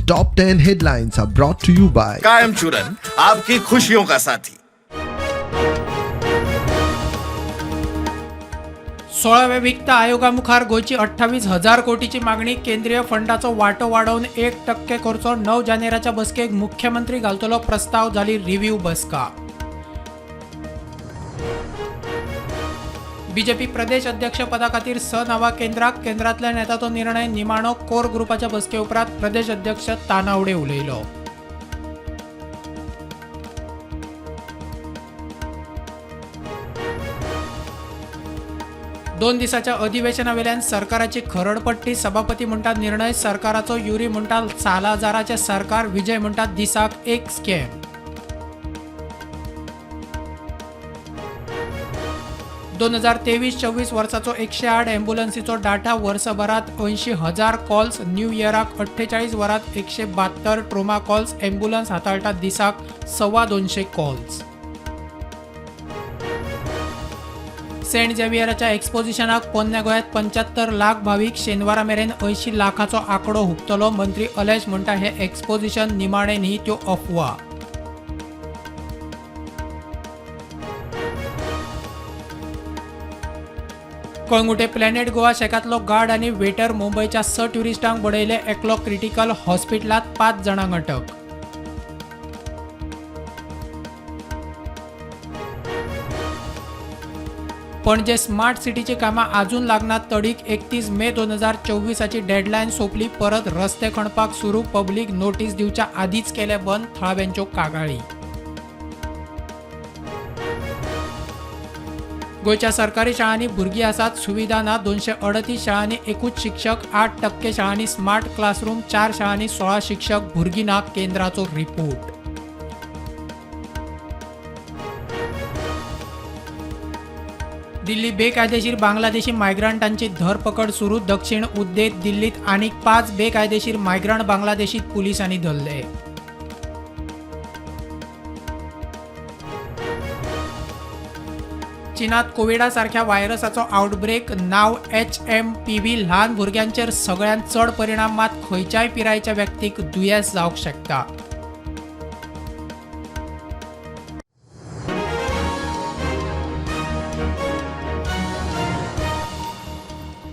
Top 10 headlines are brought to you by कायम चूरन आपकी खुशियों का साथी। 16व्या वित्त आयोगामुखार गोयची 28,000 कोटीची मागणी। केंद्रीय फंडाचो वाटो वाढवून 1% करचो। 9 जानेराच्या बसकेक मुख्यमंत्री घालतलो प्रस्ताव। जाली रिव्ह्यू बसका। बीजेपी प्रदेश अध्यक्ष पदा खातीर स नावा केंद्रांतल्यान येता तो निर्णय निमाणो। कोर ग्रुपाच्या बसके उपरांत प्रदेश अध्यक्ष तानावडे उलयलो। दोन दिसाच्या अधिवेशनावेल्यान सरकाराची खरडपट्टी। सभापती म्हणटात निर्णय सरकाराचो। युरी म्हणटात सालाजाराचे सरकार। विजय म्हणटात दिसाक एक स्कॅम। 2023-24 वर्साचो 108 एम्ब्युलन्सीचो डाटा। वर्सभरात 80,000 कॉल्स। न्यू इयराक 48 वरात 172 ट्रोमा कॉल्स। एम्ब्युलन्स हाताळटात दिसाक 250 कॉल्स। सेंट झेवियराच्या एक्सपोजिशनाक पोन्ने गोंयांत 75 लाख भाविक। शेनवारा मेरेन 80 लाखाचो आंकडो हुंपतलो। मंत्री अलेश म्हणटा हे एक्सपोजिशन निमाणें न्ही, त्यो अफवा। कळंगुटे प्लॅनेट गोवा शेकातलो गार्ड आनी वेटर मुंबयच्या 6 ट्युरिस्टांक बडयले। एकलो क्रिटिकल हॉस्पिटलांत। 5 जाणांक अटक। पणजे स्मार्ट सिटीची कामां अजून लागनात तडीक। 31 मे 2024ची डेडलायन सोंपली। परत रस्ते खणपाक सुरू। पब्लीक नोटीस दिवच्या आदींच केले बंद। थळाव्यांच्यो कागाळी। गोयच्या सरकारी शाळांनी भुरगीं आसात, सुविधा ना। 238 शाळांनी एकूच शिक्षक। 8% शाळांनी स्मार्ट क्लासरूम। 4 शाळांनी 16 शिक्षक। भुरगीं ना, केंद्राचो रिपोर्ट। दिल्ली बेकायदेशीर बांगलादेशी मायग्रंटांची धरपकड सुरू। दक्षिण उद्देत दिल्लीत आनीक 5 बेकायदेशीर मायग्रंट बांगलादेशी पुलिसांनी धरले। चीनात कोविडा सारख्या व्हायरसाचो आउटब्रेक। नाव HMPV। ल्हान भुरग्यांचेर सगळ्यांत चड परिणाम, मात खंयच्याय पिरायेच्या व्यक्तीक दुयेंस जावंक शकता।